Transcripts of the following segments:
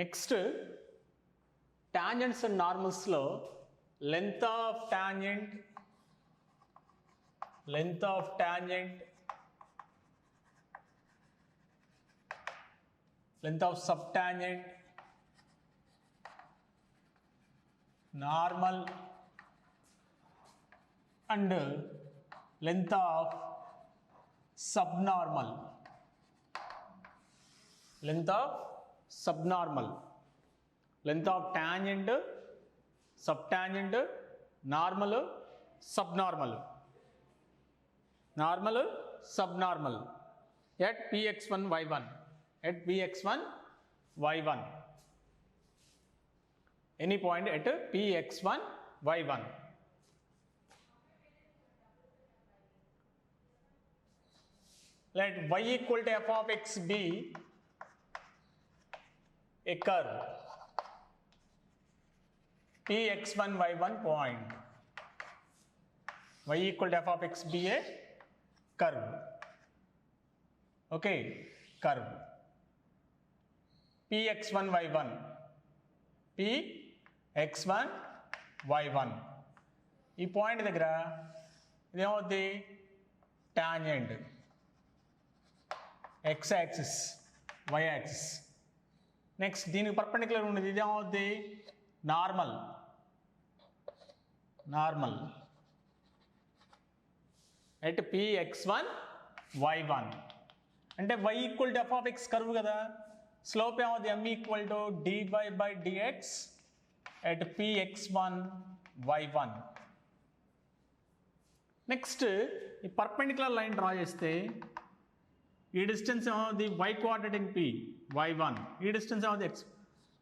Next tangents and నార్మల్స్లో length of tangent, length of tangent, length of subtangent, normal and length of subnormal, length of subnormal, length of tangent, subtangent, normal, subnormal, normal, subnormal at px1 y1, at px1 y1, any point at px1 y1. Let y equal to f of x be a curve px1 y1 point. Y equal to f of x be a curve. Okay, curve px1 y1, px1 y1. ఈ point దగ్గర ఇదేమవుద్ది tangent, x axis, y axis. Next దీనికి perpendicular ఉండేది ఇదేమవుద్ది normal, normal at px1 y1. అంటే y equal to f of x curve కదా, slope ఏమవుతుంది m equal to dy by dx at px1 y1. Next ఈ perpendicular line draw చేస్తే ఈ distance ఏమవుతుంది y coordinate in p y1, ఈ distance ఏమవుతుంది x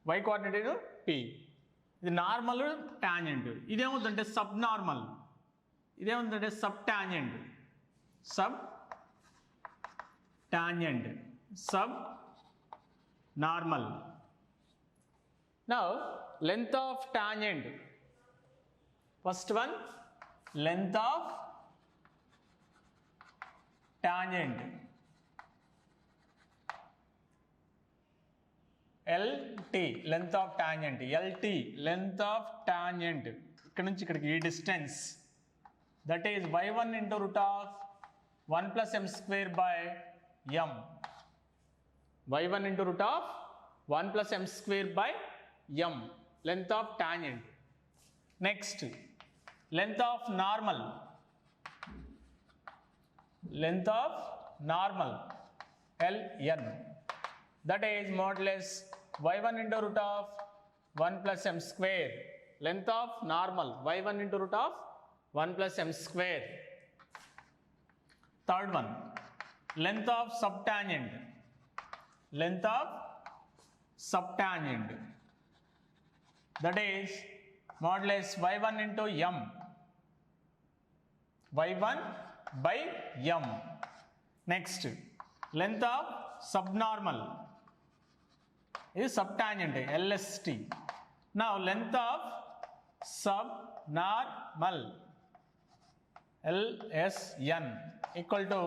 y coordinate in p. ఇది normal tangent, ఇదేమవుతుందంటే సబ్ నార్మల్, ఇదేమవుతుందంటే subtangent, subtangent, sub normal. Now length of tangent, first one length of tangent, LT, length of tangent, LT, length of tangent, ఇక్కడ నుంచి ఇక్కడికి ఈ distance, that is y1 into root of 1 plus m square by m, y1 into root of 1 plus m square by m, length of tangent. Next length of normal, length of normal, ln, that is modulus y1 into root of 1 plus m square, length of normal y1 into root of 1 plus m square. Third one length of subtangent, length of subtangent, that is modulus y1 into m, y1 by m. Next length of subnormal, is subtangent, LST. Now length of subnormal, LSN, equal to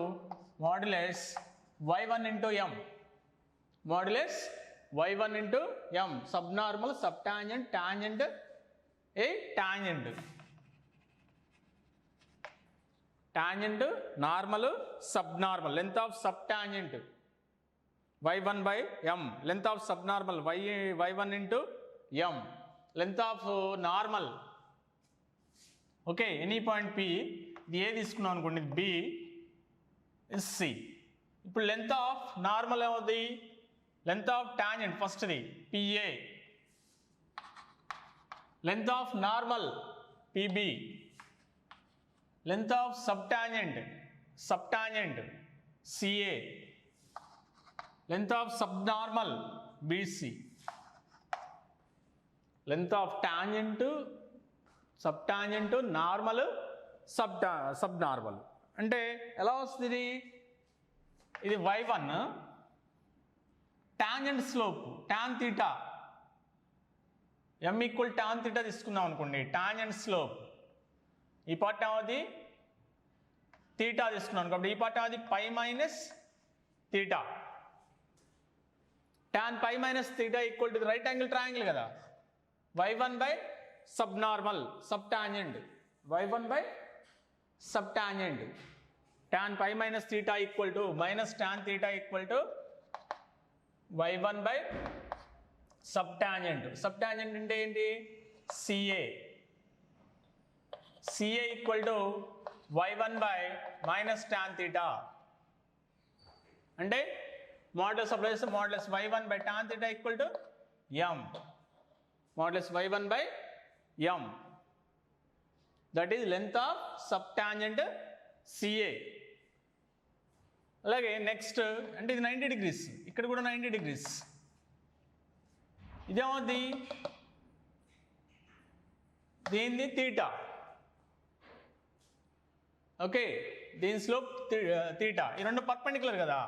modulus y1 into m, modulus y1 into m, subnormal, subtangent, tangent, a tangent, tangent, normal, subnormal, length of subtangent y1 by m, length of subnormal y1 into m, length of normal. Okay, any point p, ఇది ఏ తీసుకున్నాం అనుకోండి, b is c. ఇప్పుడు length of normal ఏమవుతుంది, length of tangent ఫస్ట్ది pa, length of normal pb, length of subtangent ca, length of subnormal bc, length of tangent, subtangent, normal, subnormal. అంటే ఎలా వస్తుంది ఇది y1 tangent slope tan θ, m equal tan θ తీసుకున్నాం అనుకోండి, tangent slope ఈ part ఏమవుతుంది θ తీసుకున్నాం కాబట్టి ఈ పార్ట్ ఏమవుతుంది π minus θ, tan pi minus theta equal to the right angle triangle కదా, y1 by subnormal subtangent, y1 by subtangent, tan pi minus theta equal to minus tan theta equal to y1 by subtangent. Subtangent అంటే ఏంటి, CA, CA equal to y1 by minus tan theta, అంటే modulus apply చేస్తే modulus y1 by tan theta equal to m, modulus y1 by m, that is length of subtangent CA. అలాగే next అంటే ఇది 90 degrees, ఇక్కడ కూడా 90 degrees, ఇదేమవుద్ది, దీనిది theta, okay, దీని slope theta, ఈ రెండు పర్పెండిక్యులర్ కదా,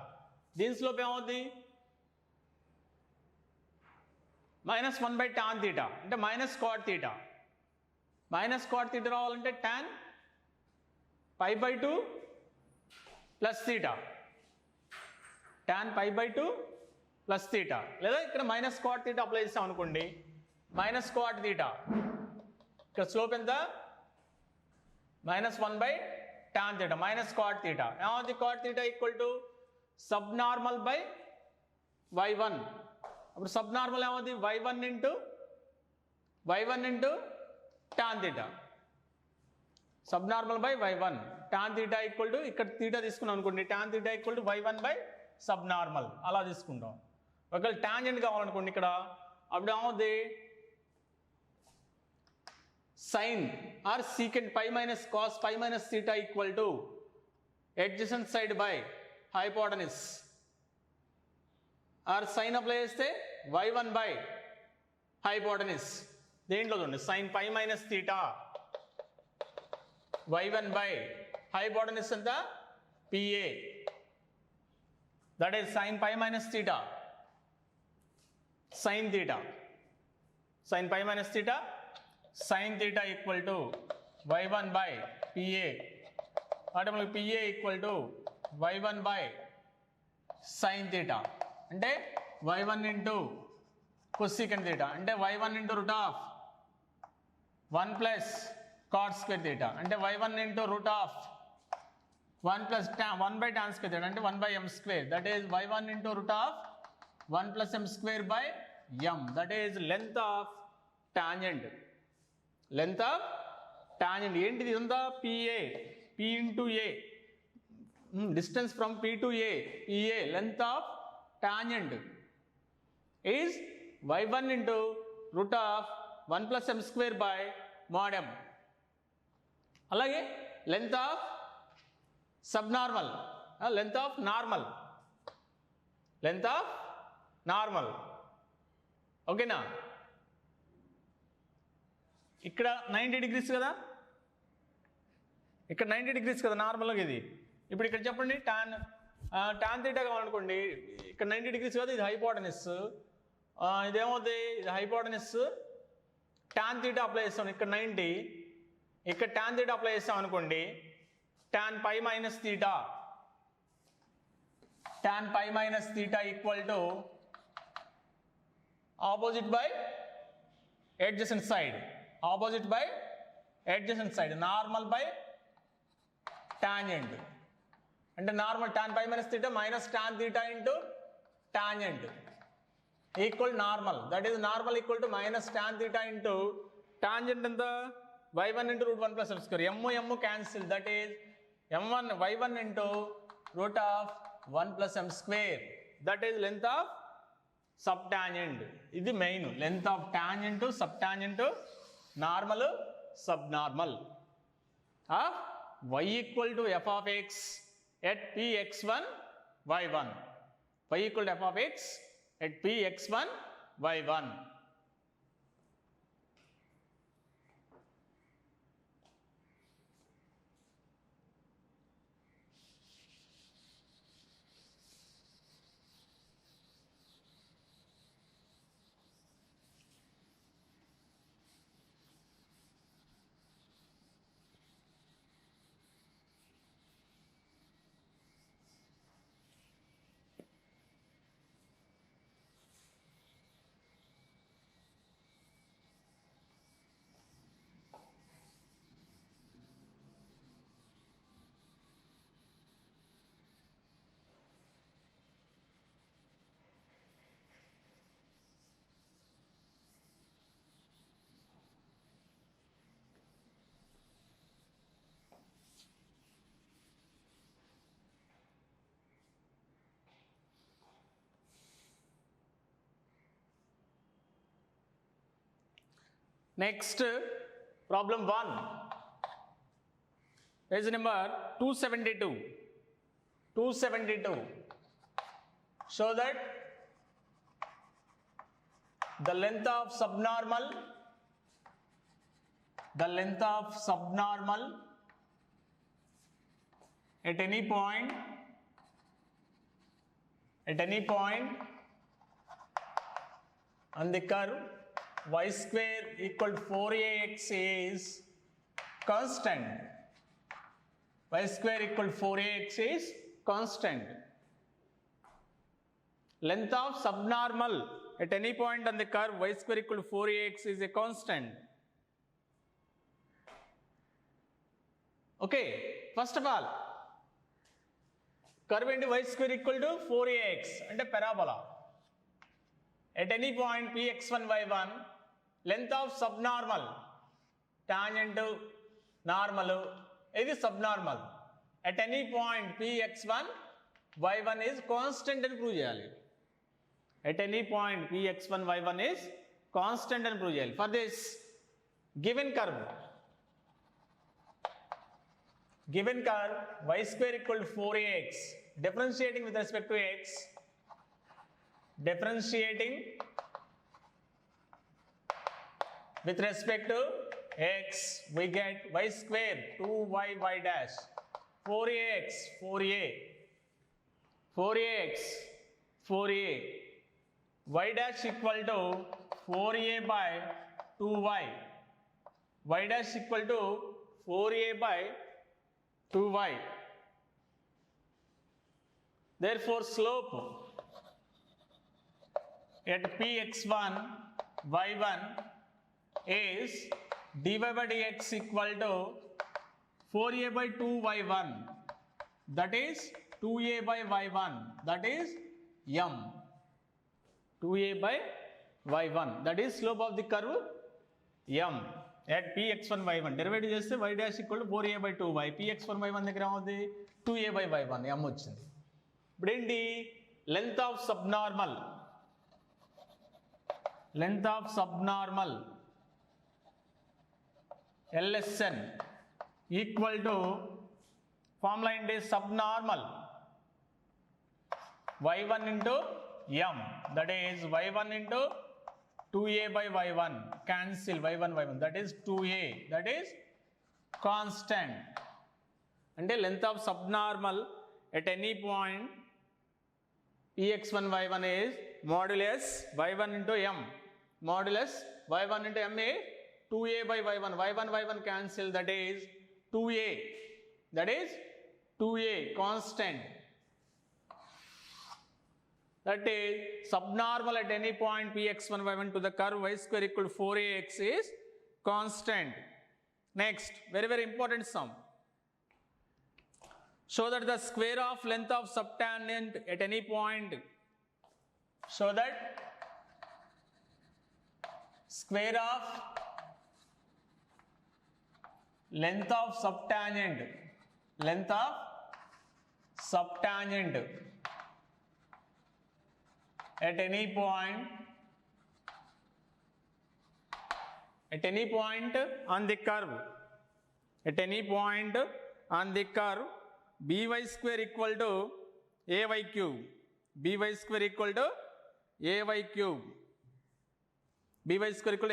దీని స్లోప్ ఏమవుద్ది -1 by tan theta, అంటే minus cot theta, minus cot theta రావాలంటే tan pi by 2 plus theta, tan pi by 2 plus theta, లేదా ఇక్కడ మైనస్ cot theta అప్లై చేస్తాం అనుకోండి, మైనస్ cot theta, ఇక్కడ స్లోప్ ఎంత -1 by tan theta, minus cot theta, ఏమవుతుంది cot theta equal to subnormal by y1, అప్పుడు subnormal ఏమవుతుంది y1 into tan theta, subnormal by y1, tan theta equal to ఇక్కడ theta తీసుకున్నాం అనుకోండి, tan theta equal to y1 by subnormal, అలా తీసుకుంటాం. ఒకవేళ tangent కావాలనుకోండి ఇక్కడ, అప్పుడు ఏమవుతుంది sin or secant pi minus cos pi minus theta equal to adjacent side by hypotenuse, or sin apply చేస్తే y1 by hypotenuse, దేంట్లో చూడండి sin pi minus theta y1 by hypotenuse ఎంత PA, that is sin pi minus theta sin theta, sin pi minus theta sin theta equal to y1 by PA, అంటే మనకి PA equal to y1 by sin theta, అంటే y1 into cosecant theta, అంటే y1 into root of 1 plus cot square theta, అంటే y1 into root of 1 plus 1 by tan square theta, అంటే 1 by m square, that is y1 into root of 1 plus m square by m, that is length of tangent, length of tangent ఏంటిది ఇదంతా PA, P into A, distance from P to A, PA, length of tangent is y1 into root of 1 plus m square by mod m. అలాగే length of subnormal, length of normal, length of normal, ఓకేనా. ఇక్కడ 90 degrees కదా, ఇక్కడ 90 degrees కదా నార్మల్గా ఇది. ఇప్పుడు ఇక్కడ చెప్పండి tan theta కావాలనుకోండి, ఇక్కడ 90 degrees కదా, ఇది హైపోటెనస్, ఇదేమవుతుంది ఇది హైపోటెనస్, tan theta అప్లై చేస్తాం ఇక్కడ 90, ఇక్కడ tan theta అప్లై చేస్తాం అనుకోండి, tan pi minus theta, tan pi minus theta equal to opposite by adjacent side, opposite by adjacent side, normal by tangent, అంటే normal tan pi minus theta minus tan theta into tangent equal normal, that is normal equal to minus tan theta into tangent ఎంత y1 into root 1 plus m square, m cancel, that is m1 y1 into root of 1 plus m square, that is length of subtangent. ఇది main length of tangent subtangent normal subnormal of y equal to f of x at px1 y1, y equal to f of x at px1 y1. Next, problem 1. Page number 272. 272. Show that the length of subnormal at any point on the curve y square equal to 4ax is constant. Y square equal to 4ax is constant. Length of subnormal at any point on the curve y square equal to 4ax is a constant. Okay, first of all, curve into y square equal to 4ax and a parabola. At any point px1 y1, length of subnormal, tangent to normal, ఇది subnormal. At any point px1 y1 is constant అని prove చేయాలి. At any point px1 y1 is constant అని prove చేయాలి. For this given curve y square equal to 4ax, differentiating with respect to x, we get y square 2y dash, 4ax 4a, y dash equal to 4a by 2y, y dash equal to 4a by 2y. Therefore, slope at px1 y1 is dy by dx equal to 4a by 2y1, that is 2a by y1, that is m. 2a by y1, that is slope of the curve m at px1 y1. Derivative చేస్తే y dash equal to 4a by 2y, px1 y1 దగ్గర ఏమవుతుంది 2a by y1 m వచ్చింది. ఇప్పుడు ఏంటి length of subnormal LSN equal to formula ఏంటి subnormal y1 into m, that is y1 into 2a by y1, cancel y1, that is 2a, that is constant. అంటే length of subnormal at any point px1 y1 is modulus y1 into m, modulus y1 into m is 2a by y1, y1 cancel, that is 2a, constant. That is subnormal at any point px1 y1 to the curve y square equal to 4ax is constant. Next, very important sum. Show that the square of length of subtangent at any point, show that square of length of subtangent at any point on the curve, by square equal to ay cube, by square equal to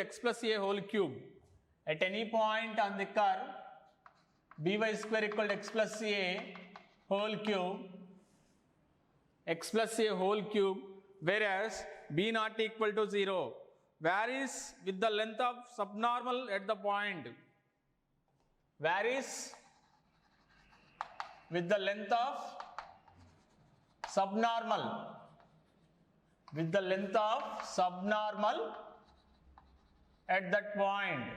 x plus a whole cube. At any point on the curve by square equal to x plus a whole cube, whereas b not equal to 0 varies with the length of subnormal at the point, subnormal at that point,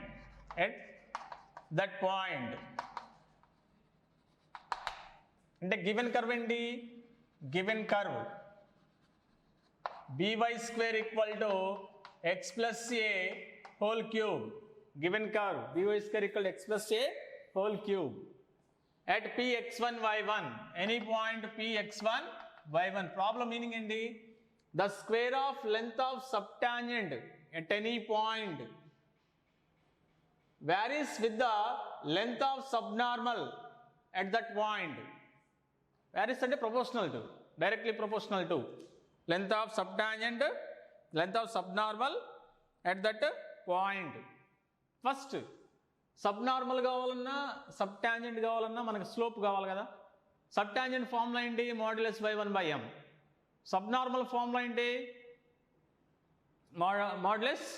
అంటే given curve ఏంటి, by square equal to x plus a whole cube, given curve by square equal to x plus a whole cube at px1 y1, any point px1 y1. Problem meaning ఏంటి, the square of length of subtangent at any point varies with the length of subnormal at that point. Varies అంటే proportional to, directly proportional to length of subtangent, length of subnormal at that point. First subnormal కావాలన్నా subtangent కావాలన్నా మనకి slope కావాలి కదా. Subtangent formula ఏంటి? Modulus y1/m. Subnormal formula ఏంటి? Modulus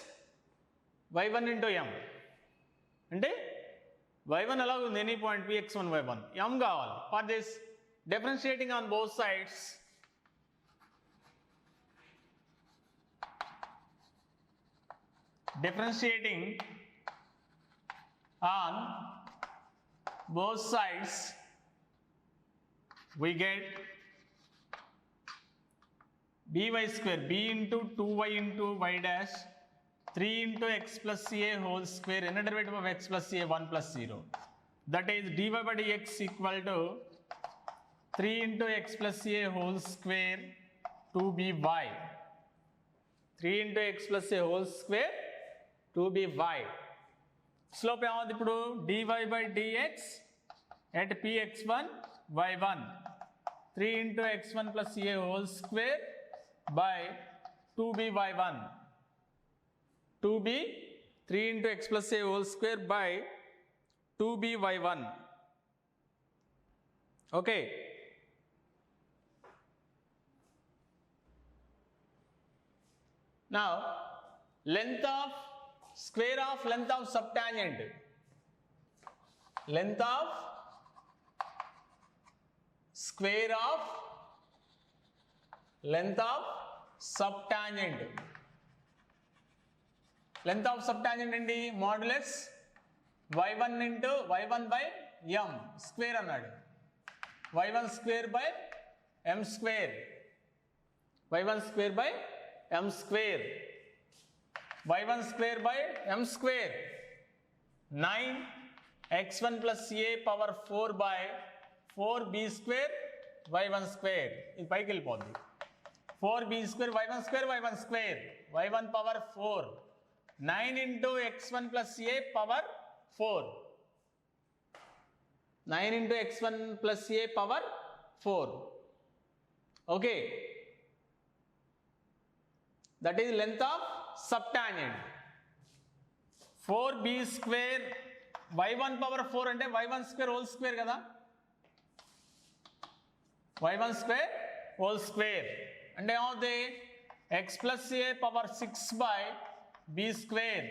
y1/m. అంటే y1 ఎలా ఉంది? Any point px1 y1 m కావాలి. For this differentiating on both sides, differentiating on both sides, we get by square, b into 2y into y dash 3 into x plus a whole square, inner derivative of x plus a 1 plus 0, that is dy by dx equal to 3 into x plus a whole square 2by, 3 into x plus a whole square 2by. Slope ఏమవుతుంది ఇప్పుడు? dy by dx at px1 y1 3 into x1 plus a whole square by 2b y1, 2b 3 into x plus a whole square by 2b y1. Okay. Now length of square of length of subtangent, length of square of length of subtangent, length of subtangent ఏంటి? Modulus y1 into y1 by m square అన్నాడు. y1 square by m square, y1 square by m square, y1 square by m square 9 x1 plus a power 4 by 4b square y1 square. ఇది పైకి వెళ్ళిపోద్ది. 4b square y1 square y1 square, y1 power 4 9 into x1 plus a power 4, 9 into x1 plus a power 4. Okay, that is length of subtangent. 4b square y1 power 4 అంటే y1 square whole square కదా, y1 square whole square అంటే ఏమవుతుంది? x plus a power 6 by b square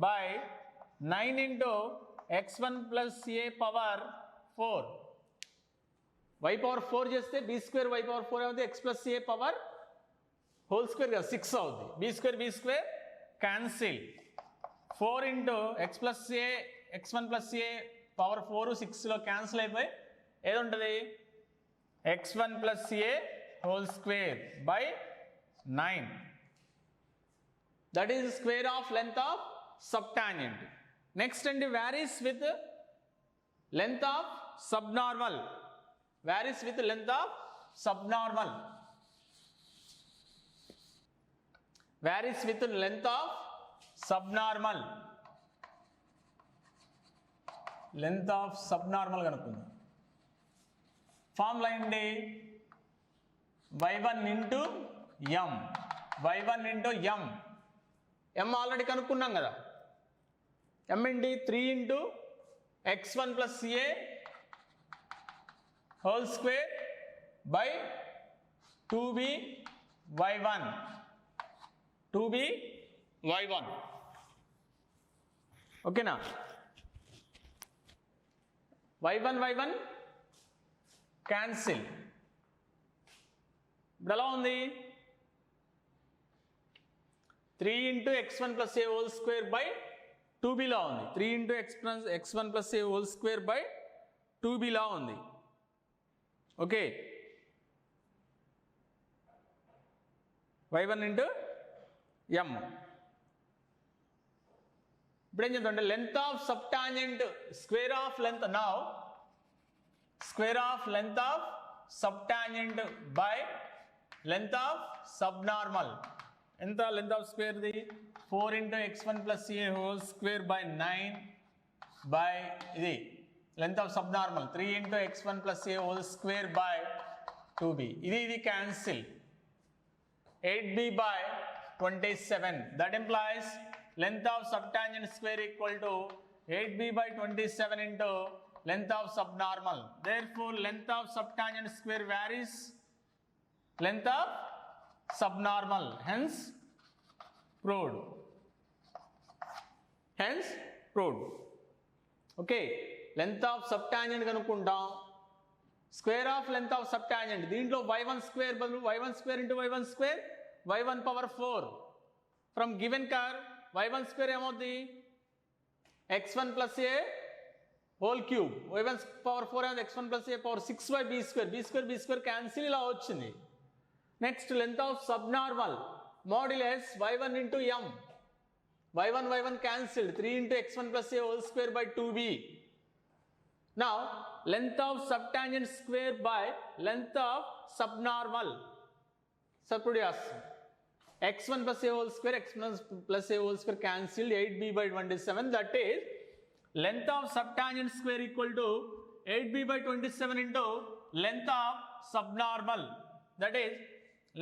by 9 into x1 plus a power 4, y power 4 చేస్తే b square y power 4 అవుతుంది, x plus a power whole square కదా 6 అవుతుంది. B square cancel, 4 into x plus a x1 plus a power 4 6లో cancel అయిపోయి ఏది ఉంటుంది? x1 plus a whole square by 9, that is square of length of subtangent. Next అండి varies with length of subnormal, varies with length of subnormal, varies with length of subnormal, length of subnormal కనుక్కుందాం. Formula ఏంటి? y1 into m, y1 into m, m already కనుక్కున్నాం కదా. m ఏంటి? 3 into x1 plus a whole square by 2b y1, 2b y1. ఓకేనా? y1 cancel. ఇప్పుడు ఎలా ఉంది? 3 into x1 plus a whole square by 2b లా ఉంది. 3 into x1 plus a whole square by 2b లా ఉంది. Okay, y1 into m. ఇప్పుడు ఏం చెప్తామంటే length of subtangent, square of length, now square of length of subtangent by length of subnormal. ఎంత length of స్క్వేర్ది? 4 into x1 plus a whole square by 9 by ఇది length of subnormal 3 into x1 plus a whole square by 2b. ఇది cancel. 8b by 27. That implies length of subtangent square equal to 8b by 27 into length of subnormal. Therefore, length of subtangent square varies length of subnormal. Hence, proved. Okay. Length of subtangent కనుక్కుంటాం. Square of length of subtangent. దీంట్లో y1 square బదులు y1 square into y1 square y1 power 4. From given curve y1 square ఏమవుద్ది x1 plus a whole cube. y1 power 4 ఏమవుతుంది x1 plus a power 6 by b square cancel ఇలా వచ్చింది. Next, length of subnormal modulus y1 into m. y1 cancelled. 3 into x1 plus a whole square by 2b. Now, length of subtangent square by length of subnormal. Substitute x1 plus a whole square, x1 plus a whole square cancelled. 8b by 27. That is, length of subtangent square equal to 8b by 27 into length of subnormal. That is,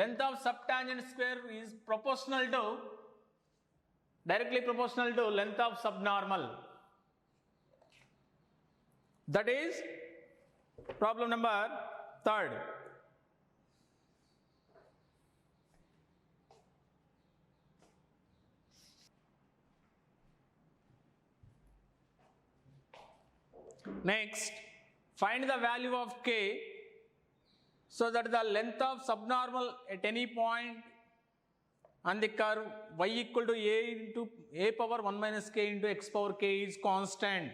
length of subtangent square is directly proportional to length of subnormal. That is problem number 3rd. Next, find the value of k so that the length of subnormal at any point on the curve y equal to a into a power 1 minus k into x power k is constant.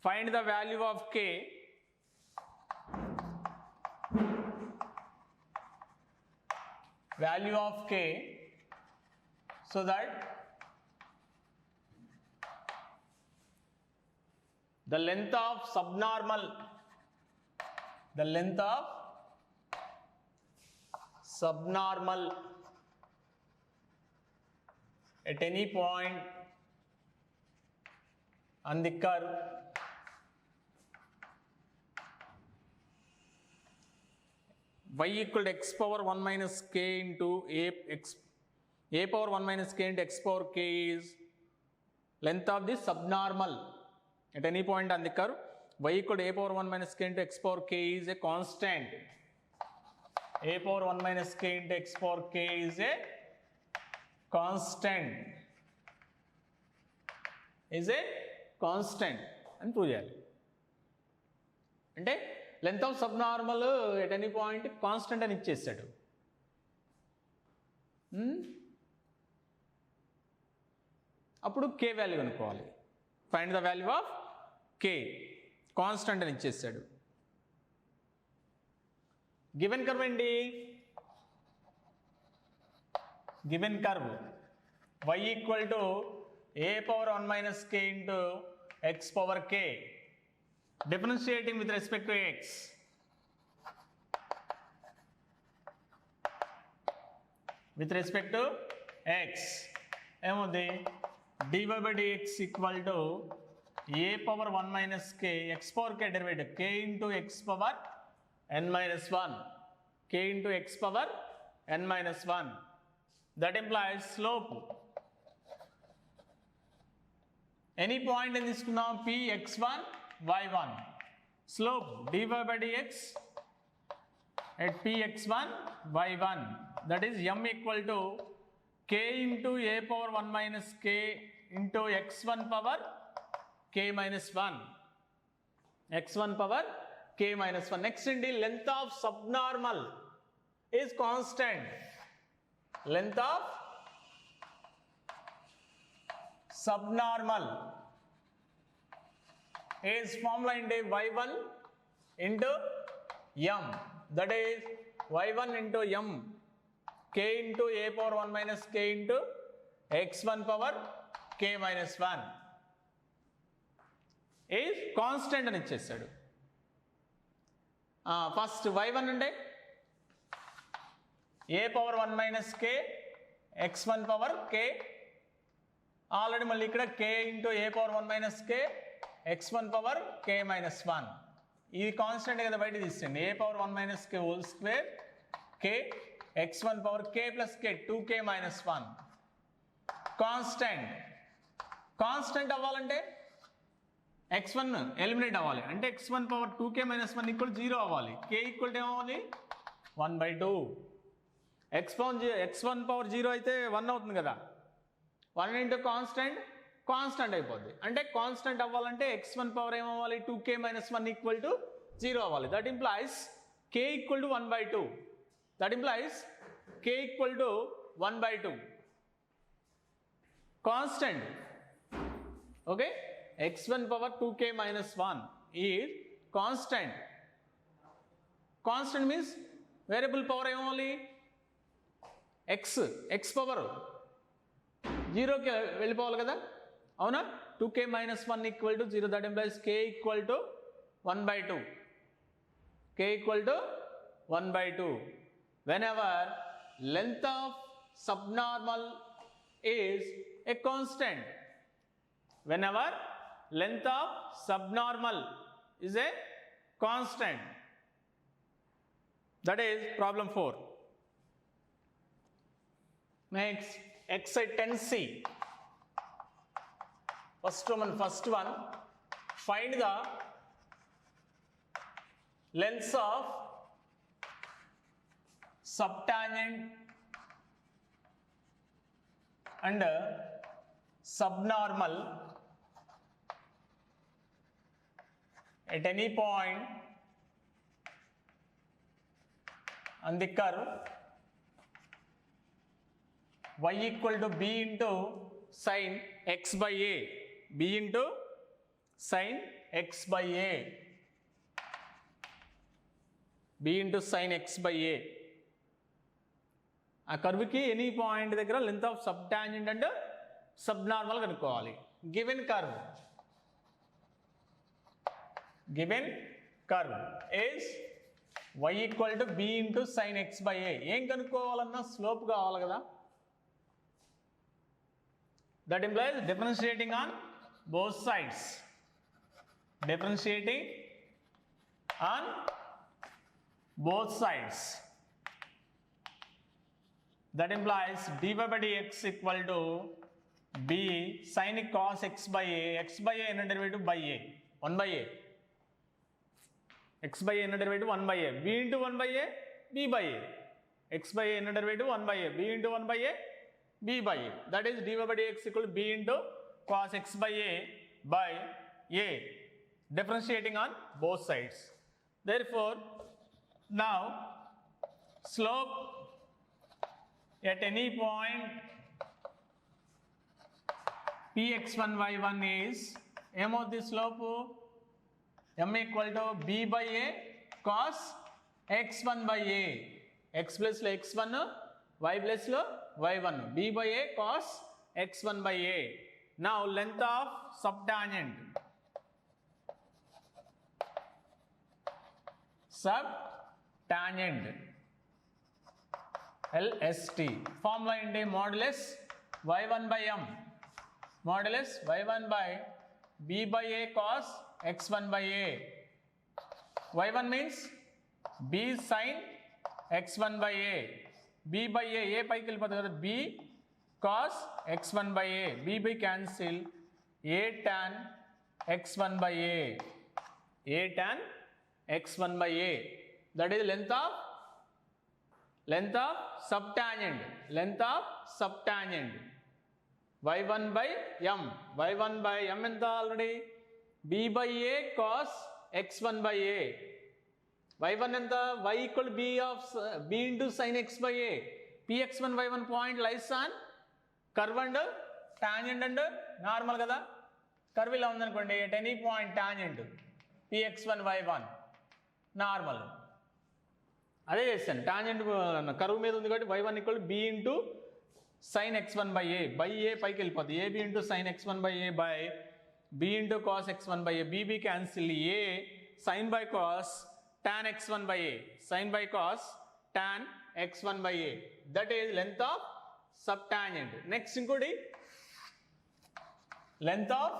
Find the value of k so that the length of subnormal at any point on the curve y equal to x power 1 minus k into a power 1 minus k into x power k is length of the subnormal at any point on the curve. Y equal to a power 1 minus k into x power k is a constant. A power 1 minus k into x power k is a constant అని prove చేయాలి. అంటే length of subnormal at any point constant అని ఇచ్చేసాడు. అప్పుడు k value కనుక్కోవాలి. Find the value of k, constant అని ఇచ్చేసాడు. Given curve ఏంటి? Given curve y equal to a power 1 minus k into x power k, differentiating with respect to x. With respect to x, ఏమవుతుంది? dy by dx equal to a power 1 minus k, x power k derivative, k into x power n minus 1, k into x power n minus 1. That implies slope. Any point in this now p x1 y1. Slope dy by dx at p x1 y1. That is m equal to k into a power 1 minus k into x1 power k minus 1. x1 power k minus 1. Next in the length of subnormal is constant. Length of subnormal is formula into y1 into m. That is y1 into m, k into a power 1 minus k into x1 power k minus 1 is constant అని ఇచ్చేసాడు. First y1 అంటే a power 1 minus k x1 power k, already మళ్ళీ ఇక్కడ k into a power 1 minus k x1 power k minus 1. ఇది constant కదా, బయట తీసేయండి. a power 1 minus k whole square k x1 power k plus k 2k minus 1. Constant అవ్వాలంటే x1 eliminate అవ్వాలి, అంటే x1 power 2k minus 1 equal 0 అవ్వాలి. k equal to ఏమవ్వాలి 1/2. x1 power 0 అయితే 1 అవుతుంది కదా, 1 ఇంటూ కాన్స్టెంట్ అయిపోద్ది. అంటే కాన్స్టెంట్ అవ్వాలంటే x1 పవర్ ఏమవ్వాలి 2k మైనస్ 1 ఈక్వల్ టు 0 అవ్వాలి. That implies k equal to 1/2. That implies k equal to 1/2. Constant. Okay, x1 power 2k minus 1 is constant. Constant means variable power ఏమవ్వాలి x power 0కి వెళ్ళిపోవాలి కదా, అవునా. 2k minus 1 equal to 0. That implies k equal to 1/2. k equal to 1/2. Whenever length of subnormal is a constant. Whenever length of subnormal is a constant. That is problem 4. Next, exercise 10C. First one, find the lengths of subtangent and subnormal at any point on the curve y equal to b into sin x by a. b into sin x by a. b into sin x by a. ఆ కర్వ్కి any point దగ్గర length of subtangent and subnormal కనుక్కోవాలి. Given curve is y equal to b into sin x by a. ఏం కనుక్కోవాలన్నా slope కావాలి కదా. That implies differentiating on both sides. Differentiating on both sides. That implies dy by dx equal to b sin cos x by a. X by a inner derivative by a. 1 by a. X by a inner derivative 1 by a. b into 1 by a, b by a. X by a inner derivative 1 by a. b into 1 by a, b by a. That is dy by dx equal to b into cos x by a by a. Differentiating on both sides. Therefore, now slope at any point px1 y1 is m of the slope m equal to b by a cos x1 by a. x plus lo x1, y plus lo y1. b by a cos x1 by a. Now length of subtangent. LST. Formula into modulus y1 by m. Modulus y1 by b by a cos x1 by a. y1 means b sin x1 by a. b by a పైకి వెళ్ళిపోతుంది కదా, b cos x1 by a. b by cancel, a tan x1 by a. a tan x1 by a. That is length of subtangent. Length of subtangent. y1 by m. y1 by m ఎంత already? b by a cos x1 by a. y1 ఎంత? y equal b of b into sin x by a. px1 y1 point lies on curve and tangent and normal కదా. Curve ఇలా ఉందనుకోండి, at any point tangent px1 y1 normal. అదే చేస్తాను, tangent curve మీద ఉంది కాబట్టి y1 equal b into sin x1 by a. By a పైకి వెళ్ళిపోతుంది, ab into sin x1 by a by b into cos x1 by a. bb cancel, a sin by cos tan x1 by a. sin by cos tan x1 by a. That is length of subtangent. Next ఇంకోటి length of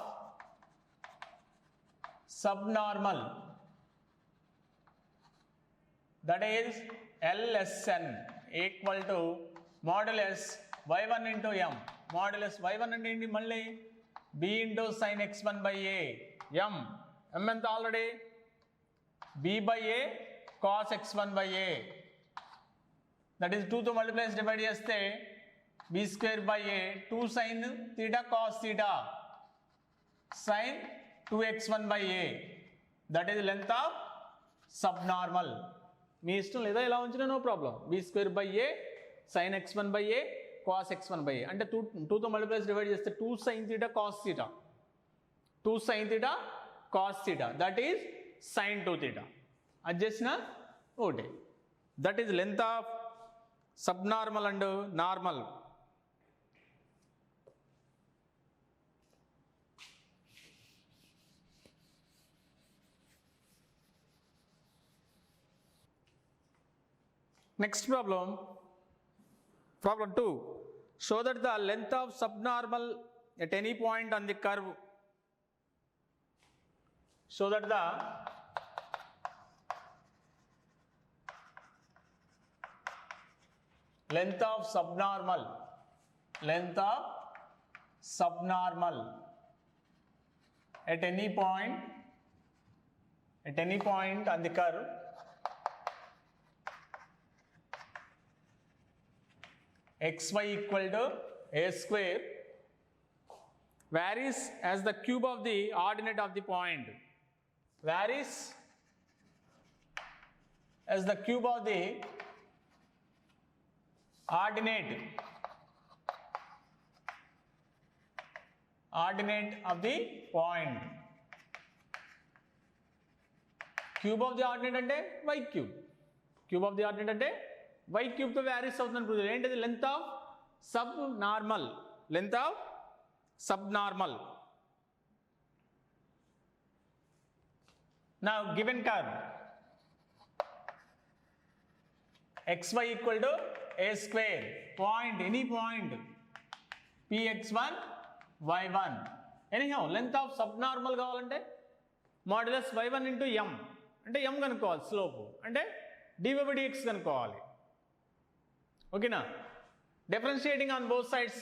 subnormal, that is LSN equal to modulus y1 into m. Modulus y1 అంటే ఏంటి మళ్ళీ b into sin x1 by a m. m ఎంత already b by a cos x1 by a, that is 2 తో multiplies divide చేస్తే b square by a 2 sin theta cos theta sin 2x1 by a, that is length of subnormal. మీ ఇష్టం లేదా ఇలా ఉంచినా no problem. b square by a sin x1 by a cos x1 by a అంటే 2 తో multiplies divide చేస్తే 2 sin theta cos theta, 2 sin theta cos theta, that is sin 2 theta. అది చేసిన ఒకటే, that is length of subnormal and normal. Next problem, problem 2. Show that the length of subnormal at any point on the curve. Show that the length of subnormal at any point on the curve xy equal to a square varies as the cube of the ordinate of the point. Varies as the cube of the ordinate of the point. Cube of the ordinate అంటే y cube. Cube of the ordinate అంటే y cube తో varies అవుతుంది. ఏంటిది? length of subnormal. Length of subnormal. Now given curve xy equal to a square, point, any point px1 y1. anyhow length of subnormal కావాలంటే modulus y1 into m అంటే m కనుక్కోవాలి, slope అంటే dy by dx కనుక్కోవాలి. ఓకేనా? differentiating on both sides,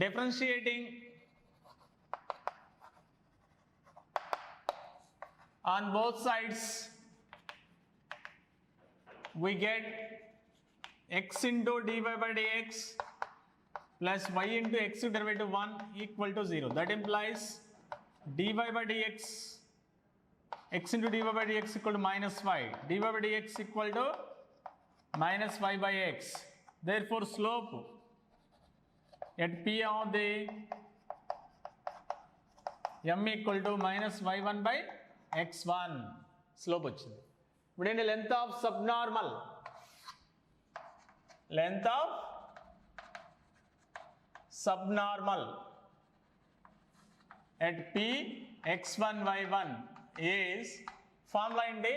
differentiating on both sides we get x into dy by dx plus y into x derivative 1 equal to 0. That implies dy by dx, x into dy by dx equal to minus y, dy by dx equal to minus y by x. Therefore slope at p of the m equal to minus y1 by x1. slope వచ్చింది. ఇప్పుడు ఏంటి? length of subnormal, length of subnormal at p x1 y1 is formula ఏంటి?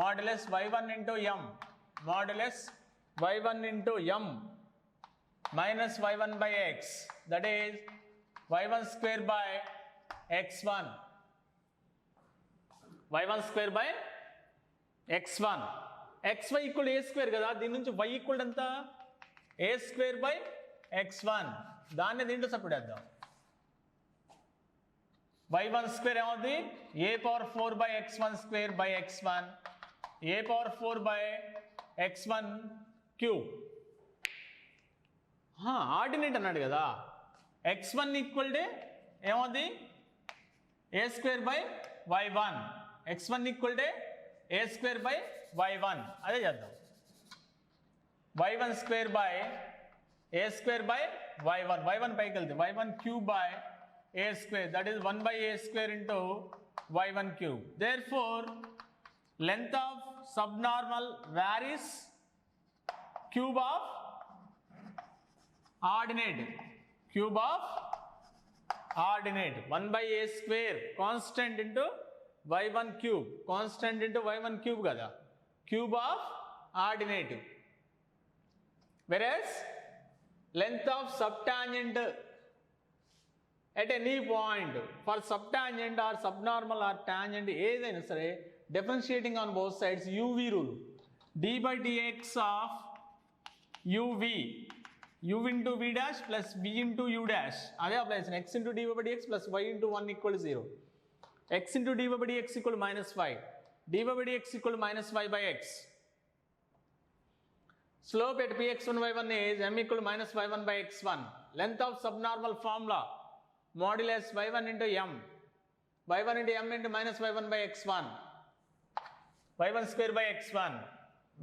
modulus y1 into m, modulus y1 into m minus y1 by x, that is y1 square by x1, y1 square by x1. xy equal to a square కదా, దీని నుంచి y equal ఎంత? a square by x1. దాన్ని దీంట్లో separate చేద్దాం. y1 square ఏమవుతుంది? a power 4 by x1 square by x1, a power 4 by x1 cube. Ordinate అన్నాడు కదా, x1 ఈక్వల్ టు ఏమవుతుంది? a square by y1, x1 equal to a square by y1. అదే చేద్దాం. y1 square by a square by y1, y1 పైకి వెళ్తే y1 cube by a square, that is 1 by a square into y1 cube. Therefore length of subnormal varies cube of ordinate, cube of ordinate, 1 by a square constant into y1 cube, constant into y1 cube kada, cube of ordinate. Whereas length of subtangent at any point for subtangent or subnormal or tangent ఏదైనా సరే differentiating on both sides uv rule d by dx of uv u into v dash plus v into u dash అదే apply చేసిన x into dy by dx plus y into 1 equal to 0 x into dy by dx equal to minus 5 dy by dx equal to minus 5 by x slope at px1 y1 is m equal to minus y1 by x1 length of subnormal formula modulus y1 into m y1 into m into minus y1 by x1 y1 square by x1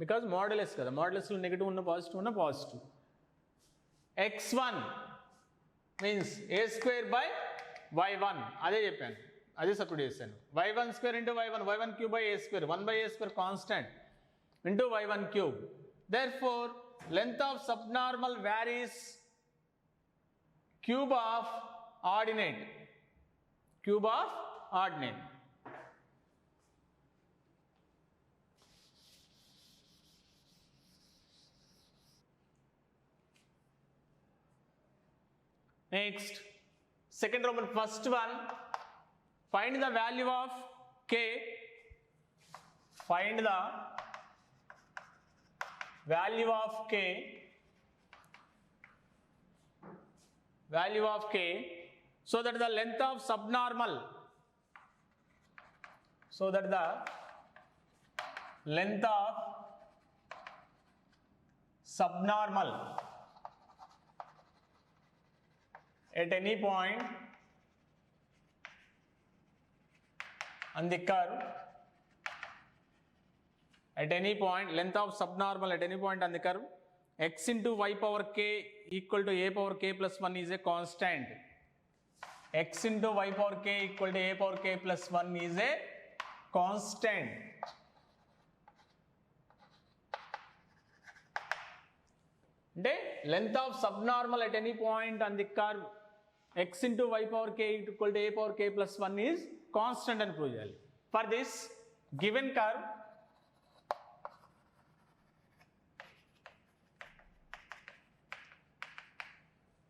because modulus kada modulus lo negative unna positive x1 means a square by y1 అదే చెప్పాను అదే substitute చేశాను y1 square into y1 cube by a square 1 by a square constant into y1 cube therefore length of subnormal varies cube of ordinate next second Roman first one find the value of k find the value of k so that the length of subnormal at any point on the curve at any point length of subnormal at any point on the curve x into y power k equal to a power k plus 1 is a constant x into y power k equal to a power k plus 1 is a constant అంటే length of subnormal at any point on the curve x into y power k equal to a power k plus 1 is constant అని prove చేయాలి for this given curve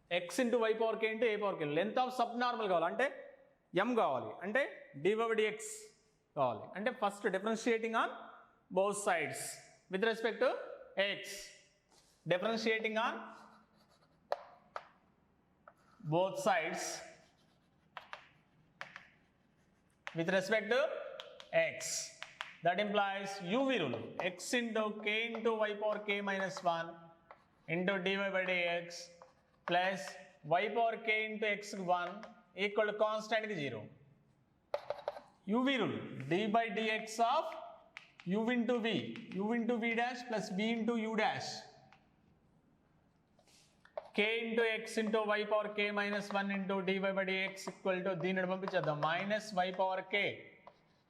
x into y power k into a power k length of subnormal కావాలి అంటే m కావాలి అంటే dy by dx కావాలి అంటే first differentiating on both sides with respect to x differentiating on both sides with respect to x that implies uv rule x into k into y power k minus 1 into dy by dx plus y power k into x1 equal to constant ki 0 uv rule d by dx of u into v dash plus v into u dash k into x into y power k minus 1 into dy by dx equal to దీన్ని పంపించేద్దాం minus y power k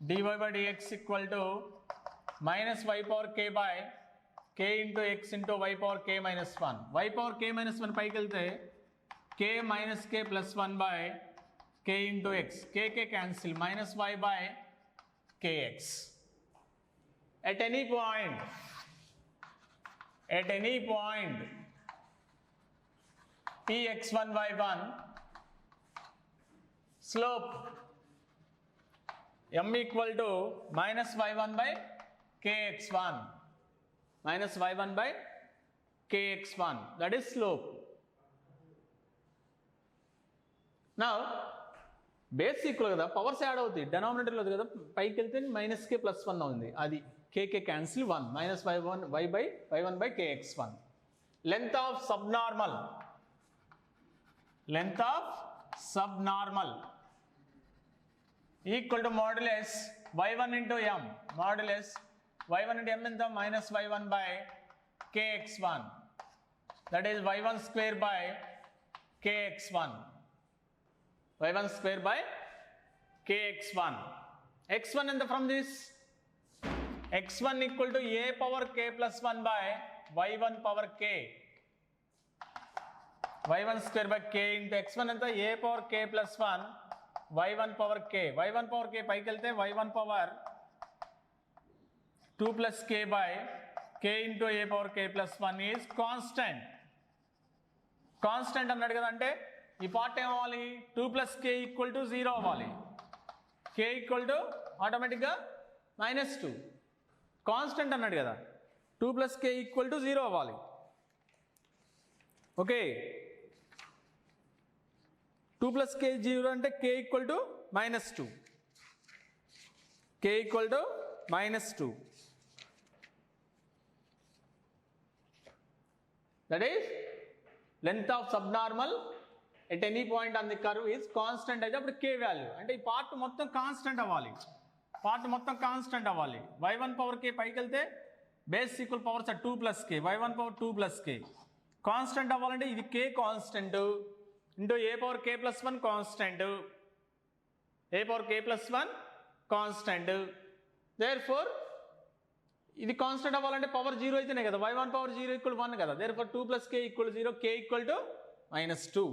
dy by dx equal to minus y power k by k into x into y power k minus 1 y power k minus 1 పైకి వెళ్తే k minus k plus 1 by k into x k cancel minus y by kx at any point px1 y1 slope m equal to minus y1 by kx1 that is slope now base equal కదా powers add అవుతాయి డినామినేటర్లో కదా పైకి వెళ్తే minus కే plus 1 ఉంది అది కేకే cancel 1 minus y1 by kx1 length of subnormal equal to modulus y1 into m modulus y1 into m into minus y1 by kx1 that is y1 square by kx1 x1 and from this x1 equal to a power k plus 1 by y1 power k y1 square by k into x1 and a power k plus 1 y1 power k పైకి వెళ్తే y1 power 2 plus k by k into a power k plus 1 is constant అన్నాడు కదా అంటే ఈ part ఏమవ్వాలి 2 plus k equal to 0 అవ్వాలి. కే equal to ఆటోమేటిక్గా -2 constant అన్నాడు కదా 2 ప్లస్ కే ఈక్వల్ టు 0 అవ్వాలి. ఓకే 2 ప్లస్ కే 0 అంటే k equal to -2 k equal to -2 that is length of subnormal at any point on the curve is constant అయితే అప్పుడు k value అంటే ఈ part మొత్తం కాన్స్టెంట్ అవ్వాలి. y1 పవర్ k పైకి వెళ్తే base equal powers 2 plus k y1 power 2 plus k constant అవ్వాలంటే ఇది k constant into a power k plus 1 constant constant therefore ఇది కాన్స్టెంట్ అవ్వాలంటే పవర్ 0 అయితేనే కదా y1 పవర్ 0 ఈక్వల్ 1 కదా therefore 2 plus k equal 0 k equal to -2